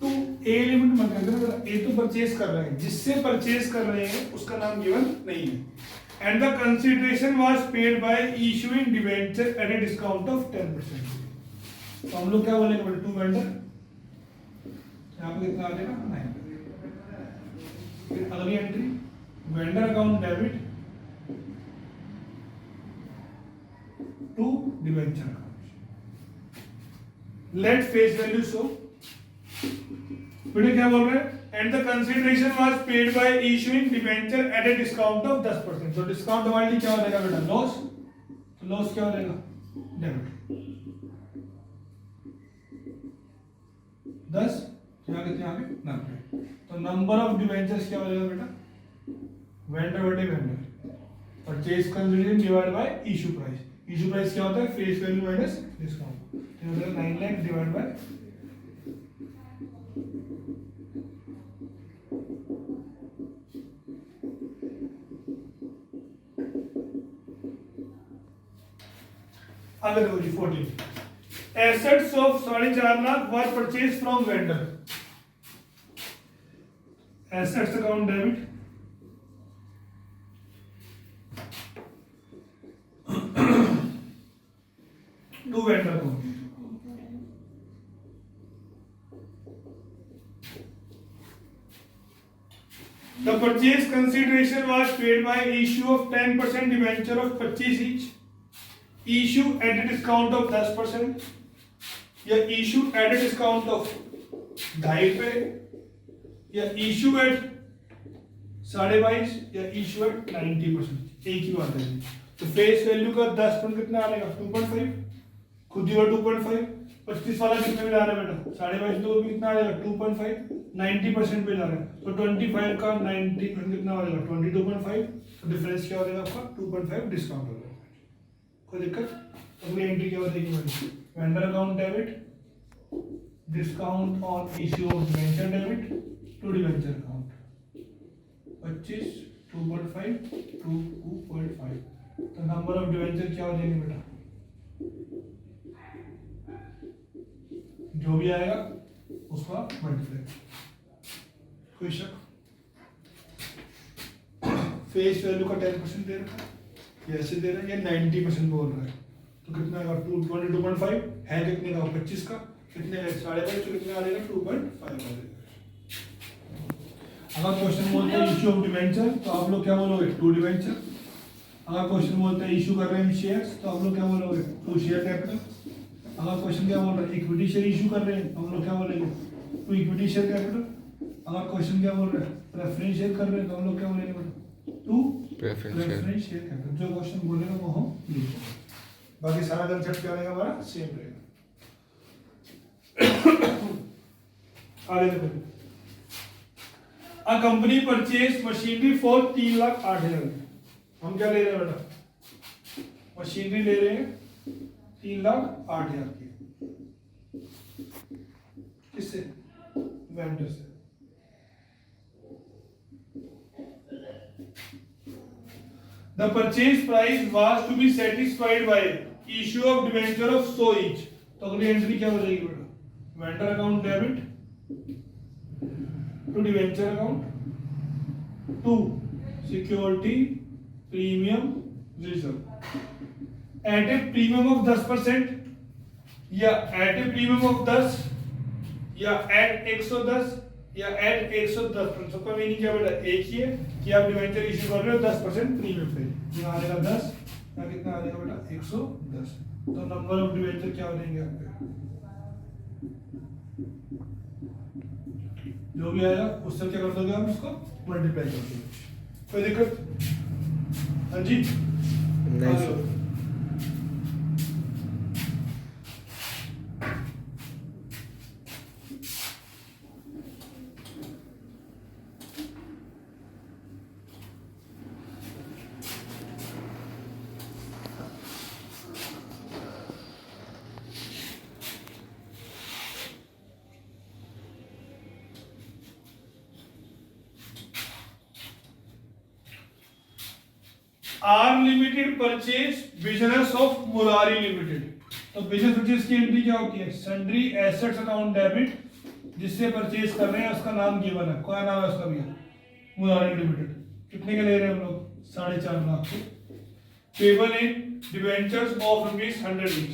A: तो ए लिमिट मत करना, ए तो परचेज कर रहे हैं, जिससे परचेज कर रहे हैं उसका नाम गिवन नहीं है। And the consideration was paid by issuing debenture at a discount of 10%। तो हम लोग क्या बोलेंगे बेटा, टू वेंडर, यहां पे कितना आ जाएगा 9। फिर अगली entry, vendor account debit to debenture account, let face value show. बेटे क्या बोल रहे हैं, and the consideration was paid by issuing debenture at a discount of 10%। तो डिस्काउंट हमारे क्या हो जाएगा बेटा, लॉस। तो लॉस क्या हो जाएगा, डेबिट। 10, यहाँ कितने आ गए 90। तो नंबर ऑफ डिवेंचर्स क्या हो जाएगा बेटा, वेंडर बटे vendor, purchase consideration divide by issue price. Issue price क्या होता है, फेस वैल्यू माइनस डिस्काउंट। तो 9 लाख डिवाइड बाय आगे देखो जी 14 assets of 4.5 lakh were purchase from vendor. Assets account debit to vendor account. The purchase consideration was paid by issue of 10% debenture of 25 each, issue at a discount of 10%, या issue at a discount of 2.5 या issue at 22.5 या issue at 90%। एक ही बात है। तो फेस वैल्यू का 10% कितना आ जाएगा 2.5, खुद ही 2.5, 25 वाला कितने में जा रहा है बेटा 22.5, तो कितना आ जाएगा 2.5, 90% पे जा रहा है। तो 25 का 90% कितना हो जाएगा 22.5। तो डिफरेंस क्या हो जाएगा आपका 2.5 डिस्काउंट हो जाएगा। कोई दिक्कत। अगली एंट्री क्या बताएगी मैंने, vendor account debit discount on issue of debenture debit to debenture account 25 2.5 2.5। तो नंबर ऑफ डिवेंचर क्या हो जाएंगे बेटा, जो भी आएगा उसका मल्टीप्लाई। कोई शक। फेस वैल्यू का 10% दे रखा है, ऐसे दे रहा है, ये 90% बोल रहा है। तो कितना आएगा 22.5 है, कितने का 25 का, कितने है 22.5, तो कितना आ जाएगा 2.5 आ जाएगा। अगर क्वेश्चन बोलते हैं इशू ऑफ डिवेंचर तो आप लोग क्या बोलोगे 2 डिवेंचर। अगर क्वेश्चन बोलते हैं इशू कर रहे हैं शेयर्स तो आप लोग क्या बोलोगे 2 शेयर कैपिटल। अगर क्वेश्चन क्या बोल रहा है इक्विटी शेयर इशू कर रहे हैं तो हम लोग क्या बोलेंगे 2 इक्विटी शेयर कैपिटल। अगर क्वेश्चन क्या बोल रहा है प्रेफरेंस शेयर कर रहे हैं तो हम लोग क्या बोलेंगे 2 प्रेफरेंस शेयर कैपिटल। जो क्वेश्चन बोलेगा वो हम लिखेंगे, बाकी सारा कंसेप्ट क्या रहेगा हमारा सेम रहेगा। आगे देखो, a company purchase machinery for 3,08,000। हम क्या ले रहे हैं बेटा, मशीनरी ले रहे हैं 3,08,000 की। किससे, वेंडर से। The purchase price was to be satisfied by issue of debenture of so each। तो अगली एंट्री क्या हो जाएगी बेटा, vendor account debit to debenture account to security premium reserve at a premium of 10% या एट ए प्रीमियम ऑफ 10 या एट 110 या एट 110%। सबका मीनिंग क्या बेटा एक ही है कि आप डिवेंचर इशू कर रहे हो 10% प्रीमियम पे, ये आ जाएगा 10 या कितना आ जाएगा बेटा 110। तो नंबर ऑफ डिवेंचर क्या हो जाएंगे आपके, जो भी आएगा उससे क्या कर दोगे आप उसको मल्टीप्लाई कर दोगे। कोई दिक्कत, हाँ जी नहीं sir. R limited purchase business of Murari limited. तो बिजनेस परचेज की एंट्री क्या होती है, सन्ड्री एसेट्स अकाउंट डेबिट, जिससे परचेज कर रहे हैं उसका नाम गिवन है, क्या नाम है उसका भैया, मुरारी लिमिटेड। कितने के ले रहे हैं हम लोग 4.5 लाख के। Payable in debentures of ₹100 each.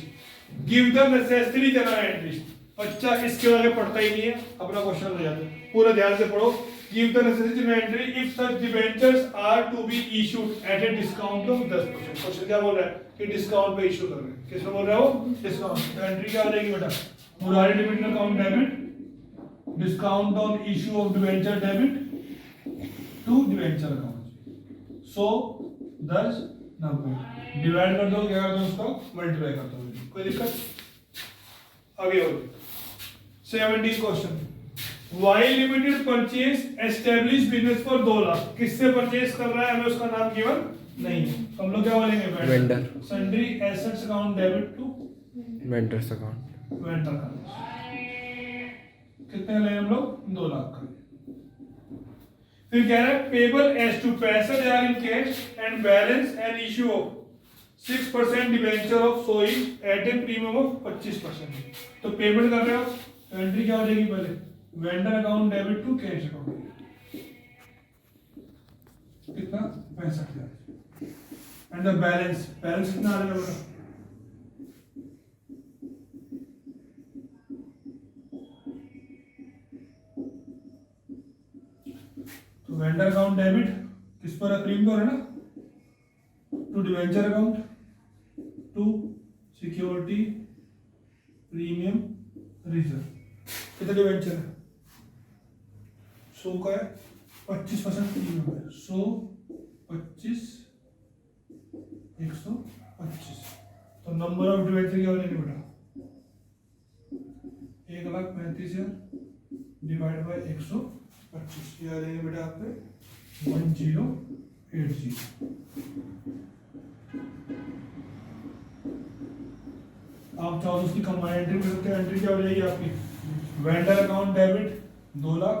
A: Give the necessary general entries. बच्चा इसके बारे में पढ़ता ही नहीं है, अपना क्वेश्चन ले जाते हैं, पूरा ध्यान से पढ़ो। Give the necessary general entry if such debentures are to be issued at a discount of 10%। Question क्या बोल रहा है कि डिस्काउंट पे इशू कर रहे हैं, किसमें बोल रहा है वो डिस्काउंट। तो एंट्री क्या हो जाएगी बेटा, Murari limited account debit discount on issue of debenture debit to debenture account 100 10 90 divide कर दो, क्या कर दो उसको मल्टीप्लाई कर दो। कोई दिक्कत, आगे और 17 question, Y limited purchase establish business for 2 lakh, किससे परचेज कर रहा है हमें उसका नाम गिवन नहीं है, तो हम लोग क्या बोलेंगे,
B: vendor.
A: Sundry assets account debit to
B: vendors account.
A: Vendor का, कितने ले हम लोग 2 लाख का। फिर कह रहा है payable as to 65,000 in cash and balance and issue of 6% debenture of sowing at a premium of 25%। तो पेमेंट कर रहे हो, एंट्री क्या हो जाएगी, पहले vendor account debit to cash account, कितना 65,000 एंड द बैलेंस, बैलेंस कितना आ जाएगा, तो वेंडर अकाउंट डेबिट किस पर है, प्रीमियम पर है ना, to debenture account to security premium reserve, कितना डिवेंचर है 100 का है, 25% प्रीमियम है, 100 25 125, तो नंबर ऑफ डिवेंचर क्या हो जाएगा बेटा, 1,35,000 डिवाइड बाय 125, ये आ जाएंगे बेटा आपके 1080। आप चाहो उसकी कंबाइंड एंट्री में सकते हैं, एंट्री क्या हो जाएगी आपकी, vendor account debit 2 lakh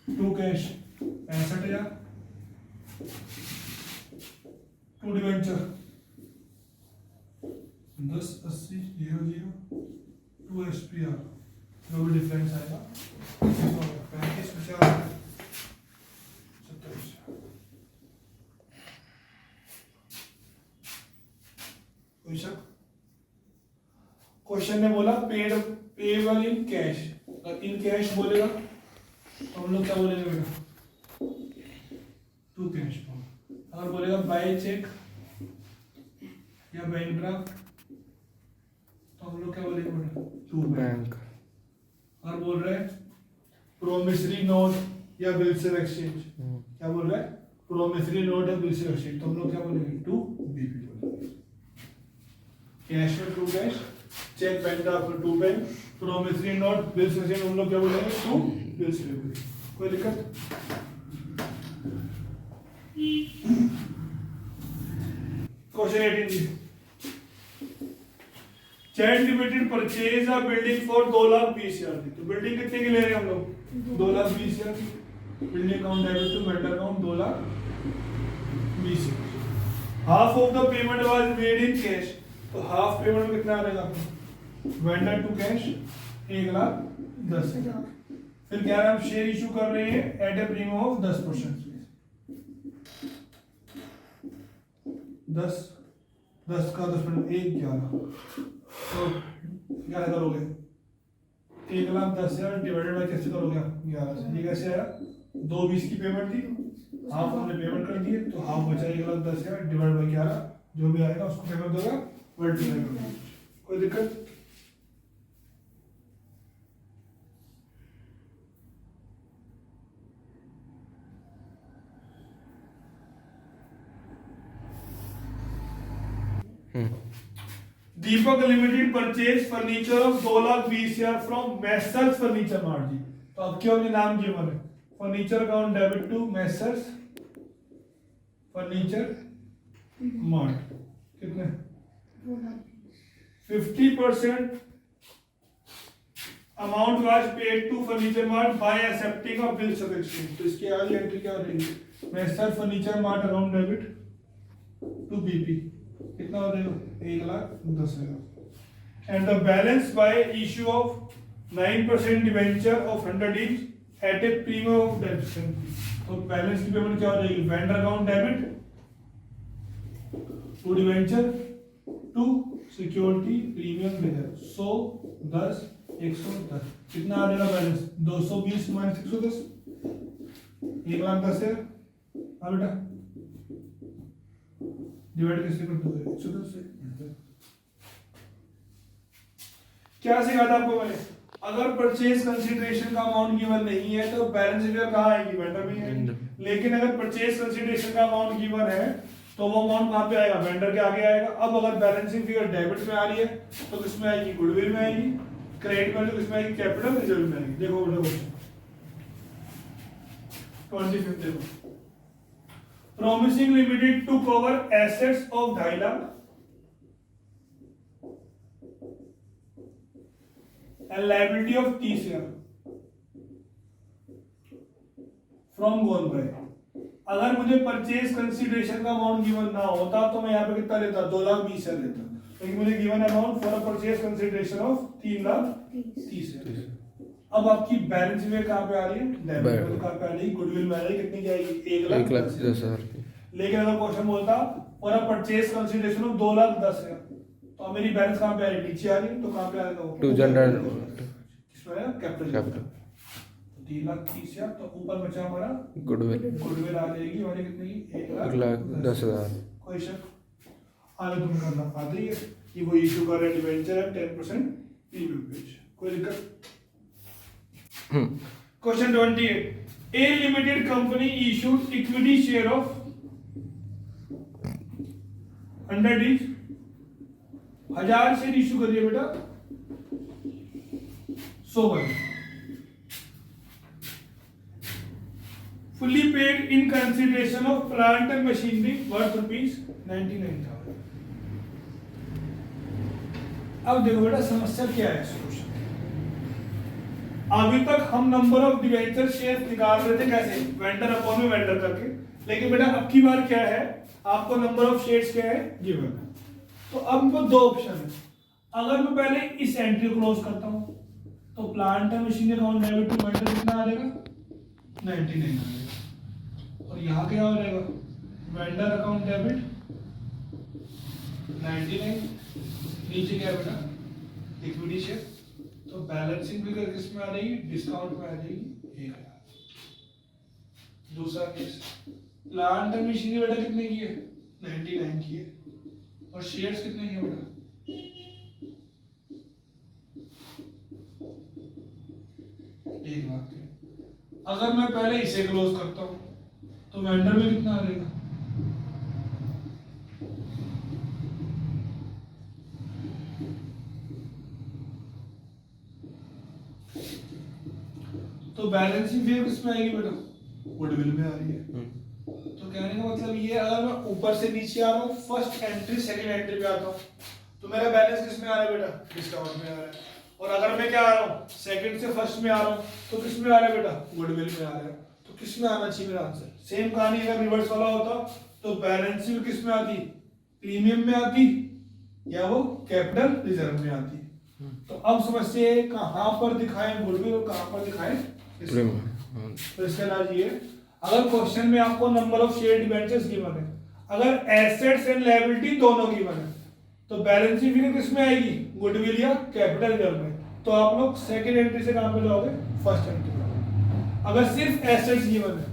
A: to cash 65,000 to debenture 1080 00 to SPR, जो भी डिफरेंस आएगा 35 50 27। कोई शक, क्वेश्चन ने बोला पेड पेबल इन कैश, अगर इन कैश बोलेगा तो हम लोग क्या बोलेंगे बेटा, टू कैश। अगर बोलेगा बाय चेक या बैंक ड्राफ्ट तो हम लोग क्या बोलेंगे बेटा, टू बैंक। अगर बोल रहे हैं प्रोमिसरी नोट या बिल्स ऑफ एक्सचेंज, क्या बोल रहा है, प्रोमिसरी नोट या बिल्स ऑफ एक्सचेंज, तो हम लोग क्या बोलेंगे, टू बीपी बोलेंगे। कैश में to cash, cheque bank draft में to bank, promissory note bills of exchange हम लोग क्या बोलेंगे, टू बिल्स ऑफ एक्सचेंज। कोई दिक्कत, क्वेश्चन 18 जी, chat limited purchase a building for 2,20,000, तो बिल्डिंग कितने की ले रहे हैं हम लोग, 2,20,000, building account debit to vendor account 2,20,000, half of the payment was made in cash, तो हाफ पेमेंट में कितना आ जाएगा आपको, वेंडर टू कैश 1,10,000। फिर क्या है, हम शेयर इशू कर रहे हैं एट ए प्रीमियम ऑफ 10%, 10 का 10% 1,11, तो क्या करोगे, 1,10,000 डिवाइडेड बाय कैसे करोगे, 11 से, ये कैसे आया, 2,20 की पेमेंट थी, हाफ हमने पेमेंट कर दिए, तो हाफ बचा 1,10,000 डिवाइड बाय 11, जो भी आएगा उसको पेमेंट दोगे मल्टीप्लाई कर दो। कोई दिक्कत, Deepak limited purchase furniture of 2,20,000 from messrs furniture mart ji, तो अब क्या होंगे, नाम गिवन है, furniture account debit to messrs furniture mart, कितने 50% amount was paid to furniture mart by accepting of bills of exchange, तो इसकी आगे एंट्री क्या हो रहेगी, messrs furniture mart account debit to BP, कितना हो जाएगा, 1,10,000, and the balance by issue of 9% debenture of 100 each at a premium of 10%, तो बैलेंस की पेमेंट क्या हो जाएगी, vendor account debit to debenture to security premium reserve 100 10 110, कितना आ जाएगा बैलेंस, 220 माइनस 110, 1,10,000, हाँ बेटा डिवाइड कैसे कर दोगे, 110 से। क्या सिखाया था आपको मैंने, अगर परचेज कंसीडरेशन का अमाउंट गिवन नहीं है तो बैलेंस फिगर कहाँ आएगी, वेंडर में है, लेकिन अगर परचेज कंसीडरेशन का अमाउंट गिवन है तो वो अमाउंट कहाँ पे आएगा, वेंडर के आगे आएगा। अब अगर बैलेंसिंग फिगर डेबिट में आ रही है तो किसमें आएगी, गुडविल में आएगी। क्रेडिट में तो किसमें आएगी, कैपिटल रिजर्व में आएगी। देखो बेटा क्वेश्चन 25 देखो, promising limited to cover assets of 2.5 lakh and liability of 30 lakh from gone by. अगर मुझे परचेज कंसीडरेशन का अमाउंट गिवन ना होता तो मैं यहाँ पे कितना लेता, 2,20,000 लेता, लेकिन मुझे given amount for a purchase consideration of 3,30,000। अब आपकी बैलेंस में कहाँ पे आ रही है, डेबिट में। कहाँ पे आ रही है, गुडविल में आ रही है। कितनी की आएगी,
B: 1,10,000 की।
A: लेकिन अगर क्वेश्चन बोलता for a purchase consideration of 2,10,000 तो मेरी बैलेंस कहाँ पे आ रही है, नीचे आ रही है। तो कहाँ पे आ रहा है,
B: 200
A: किसमें आया, कैपिटल। 3,30,000 तो ऊपर बचा हमारा
B: गुडविल
A: आ जाएगी हमारी कितनी,
B: 1,10,000।
A: कोई शक आगे तुम करना आते ही है कि वो इशू कर रहे हैं डिवेंचर है 10% प्रीमियम पेज, कोई दिक्कत। Question 28, A limited company issued equity share of 100 share issue करिए बेटा 100 बार fully paid in consideration of plant and machinery worth ₹99,000। अब देखो बेटा समस्या क्या है, सोल्यूशन। अभी तक हम नंबर ऑफ डिवेंचर शेयर निकाल रहे थे कैसे, वेंडर अपॉन में वेंडर करके, लेकिन बेटा अब की बार क्या है, आपको नंबर ऑफ शेयर्स क्या है गिवन है। तो अब हमको दो ऑप्शन है। अगर मैं पहले इस एंट्री को क्लोज करता हूं तो plant and machinery account debit to vendor कितना आ जाएगा, 99 आ जाएगा। और यहाँ क्या हो जाएगा, वेंडर अकाउंट डेबिट 99, नीचे क्या है बेटा, इक्विटी शेयर। तो बैलेंसिंग फिगर किस में आ जाएगी, डिस्काउंट में आ जाएगी 1,000। दूसरा केस, प्लांट एंड मशीनरी बेटा कितने की है, 99 की है। और शेयर्स कितने की है बेटा, 1,00,000 के। अगर मैं पहले इसे क्लोज करता हूं तो वेंडर में कितना आ जाएगा, तो बैलेंसिंग फिगर किसमें आएगी बेटा, गुडविल में आ रही है। तो कहने का मतलब ये, अगर मैं ऊपर से नीचे आ रहा हूँ, फर्स्ट एंट्री सेकंड एंट्री पे आता हूँ तो मेरा बैलेंस किसमें आ रहा है बेटा, डिस्काउंट में आ रहा है। और अगर मैं क्या आ रहा हूँ, सेकंड से फर्स्ट में आ रहा हूँ तो किसमें आ रहा है बेटा, गुडविल में आ रहा है। तो किसमें आना चाहिए मेरा आंसर, सेम कहानी अगर रिवर्स वाला होता तो बैलेंसिंग किसमें आती, प्रीमियम में आती या वो कैपिटल रिजर्व में आती। तो अब समझते हैं कहां पर दिखाएं गुडविल और कहां पर दिखाएं प्रीमियम। तो इसका इलाज ये, अगर क्वेश्चन में आपको number of share debentures given है, अगर एसेट्स एंड लायबिलिटी दोनों गिवन है, तो बैलेंसिंग फिगर किसमें आएगी, गुडविल या कैपिटल रिजर्व में। तो आप लोग सेकंड एंट्री से कहां पे जाओगे, फर्स्ट एंट्री पे। अगर सिर्फ एसेट्स गिवन है,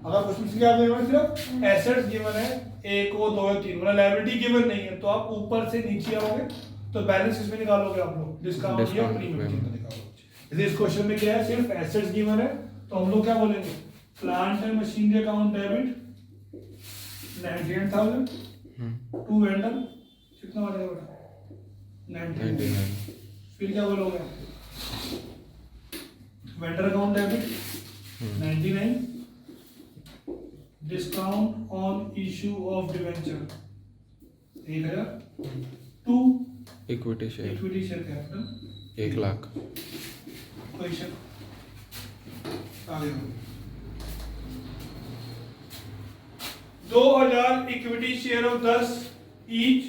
A: अगर क्वेश्चन से क्या गिवन है, सिर्फ एसेट्स गिवन है, 1 2 3, मतलब लायबिलिटी गिवन नहीं है, तो आप ऊपर से नीचे आओगे तो बैलेंस किसमें निकालोगे आप लोग, डिस्काउंट या प्रीमियम में निकालोगे। इस क्वेश्चन में क्या है, सिर्फ एसेट्स गिवन है, तो हम लोग क्या बोलेंगे, plant and machinery account debit 98,000 to vendor कितना हो जाएगा बेटा, 99। फिर क्या बोलोगे, vendor account debit 99, discount on issue of debenture 1,000, to
B: equity share
A: capital
B: 1,00,000।
A: Question आगे 2,000 equity share of 10 each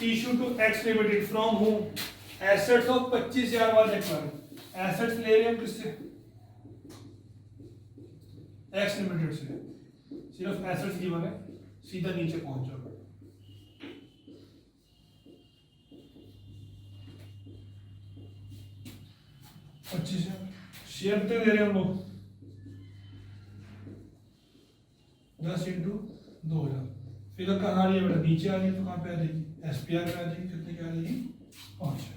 A: issue to X limited from home, assets of 25,000 वाला डिक्लेयर। एसेट्स ले रहे हैं किससे, एक्स लिमिटेड से, सिर्फ एसेट्स गिवन है, सीधा नीचे पहुंच जाओगे। 25,000 शेयर कितने दे रहे हैं हम लोग, 10 इंटू 2,000। फिगर कहाँ आ रही है बेटा, नीचे आ रही है, तो कहाँ पे आ जाएगी, एसपीआर में आ जाएगी। कितने की आ जाएगी, 5,000।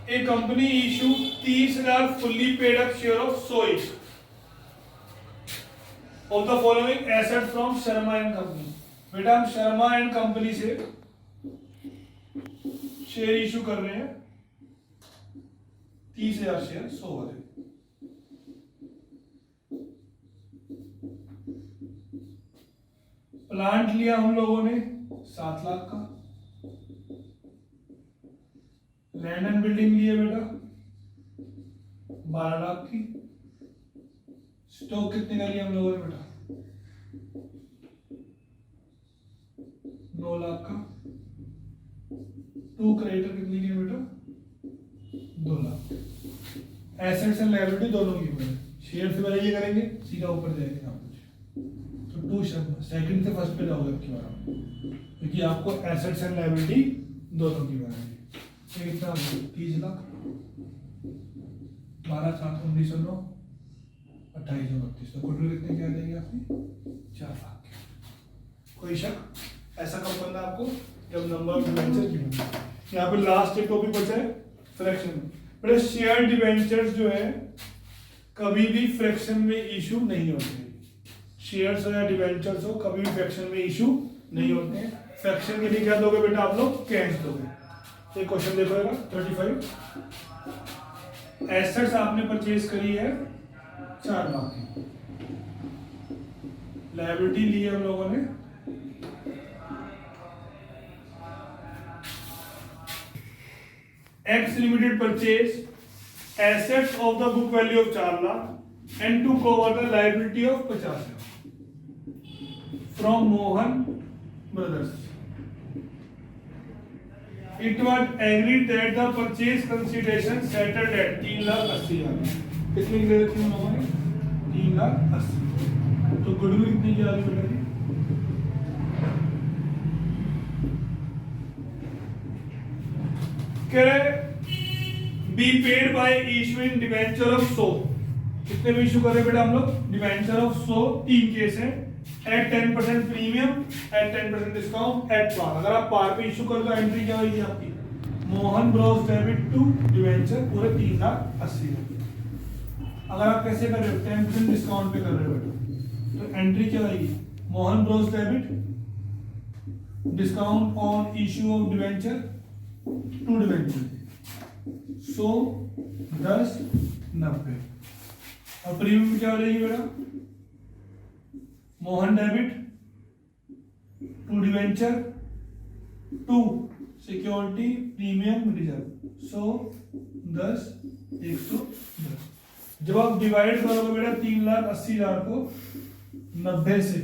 A: A company issue 30,000 fully paid up share of सो each of the following asset from Sharma and company. बेटा हम शर्मा एंड कंपनी से शेयर इशू कर रहे हैं 30,000 शेयर 100 वाले। प्लांट लिया हम लोगों ने 7 लाख का, लैंड एंड बिल्डिंग लिए बेटा 12 लाख की, स्टॉक कितने का लिया हम लोगों ने बेटा 9 लाख का, 2 क्रेडिटर कितने की बेटा 2 लाख। एसेट्स एंड लायबिलिटी दोनों की बेटा शेयर से पहले ये करेंगे सीधा ऊपर जाएंगे आप कुछ तो 2 शब्द सेकंड से फर्स्ट पे जाओगे आपकी बार क्योंकि आपको एसेट्स एंड लायबिलिटी दोनों की बनानी है। कितना 30 लाख 12 7 1909 2832 तो टोटल कितने क्या देंगे आपकी 4 लाख। कोई शक ऐसा कब बनना आपको जब नंबर ऑफ डिवेंचर की। यहाँ पे लास्ट एक टॉपिक बचा है फ्रैक्शन। बड़े शेयर डिवेंचर्स जो है कभी भी फ्रैक्शन में इशू नहीं होते। शेयर्स हो या डिवेंचर्स हो कभी भी फ्रैक्शन में इशू नहीं होते हैं। फ्रैक्शन के लिए क्या दोगे बेटा आप लोग कैश दोगे। एक क्वेश्चन देखो 35 एसेट्स आपने परचेज करी है 4 लाख की, लायबिलिटी ली है हम लोगों ने X Limited purchase assets of the book value of 4 lakh and to cover the liability of 50 lakh from Mohan Brothers. It was agreed that the purchase consideration settled at 3,80,000। कितने की ले रखी हम लोगों ने 3,80,000। तो गुडविल कितनी की आ रही बेटा जी be paid by issuing debenture of 100। कितने में इशू कर रहे बेटा हम लोग डिवेंचर ऑफ 100 3 केस है at 10% premium at 10% discount at par. अगर आप पार पे इशू कर दो एंट्री क्या होगी आपकी Mohan Bros debit to debenture पूरे 3,80,000। अगर आप कैसे कर रहे हो 10% डिस्काउंट पे कर रहे हो बेटा तो एंट्री क्या आएगी Mohan Bros debit discount on issue of debenture to debenture 100 10 90 और प्रीमियम क्या हो जाएगी बेटा Mohan debit to debenture to security premium reserve 100 10 110। जब आप डिवाइड करोगे बेटा 3,80,000 को 90 से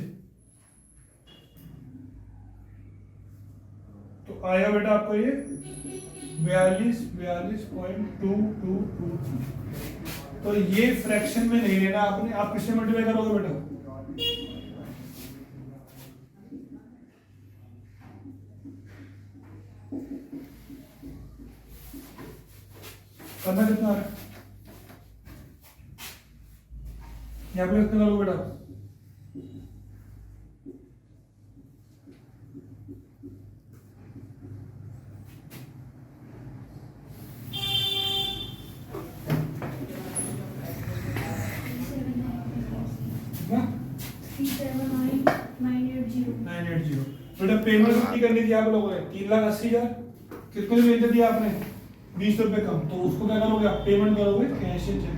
A: तो आएगा बेटा आपको ये 42.2222। तो ये फ्रैक्शन में नहीं लेना आपने। आप किससे मल्टीप्लाई करोगे बेटा करना कितना है यहाँ पे कितना करोगे बेटा बेटा पेमेंट कितनी करनी थी आप लोगों ने 3,80,000। कितने में दे दिया आपने 20 रुपए कम तो उसको क्या करोगे आप पेमेंट करोगे कैश या चेक।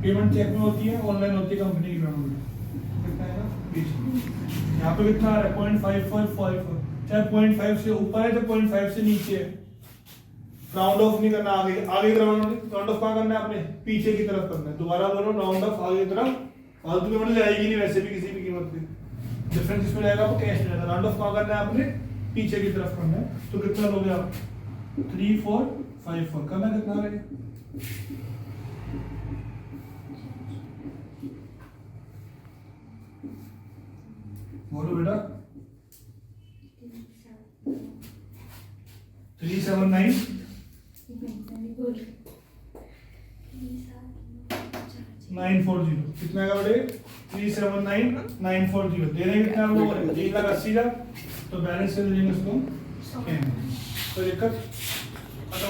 A: पेमेंट चेक में होती है ऑनलाइन होती है कंपनी की पेमेंट कितना है 20। यहाँ पे कितना आ रहा है 0.5454 चाहे 0.5 से ऊपर है चाहे 0.5 से नीचे है। राउंड ऑफ नहीं करना आगे आगे राउंड ऑफ कहाँ करना है आपने पीछे की तरफ करना है। दोबारा बोलो राउंड ऑफ आगे की तरफ फालतू पेमेंट जाएगी नहीं वैसे भी किसी भी कीमत पे। डिफरेंस इसमें जाएगा आपको कैश में जाएगा। राउंड ऑफ कहाँ करना है आपने पीछे की तरफ करना है। तो कितना लोगे आप 3454 करना कितना रहेगा बोलो बेटा 379 940 कितना आएगा बेटे 379,940 दे रहे कितना हम लोगों ने 3,80,000। तो बैलेंस से देंगे उसको कोई दिक्कत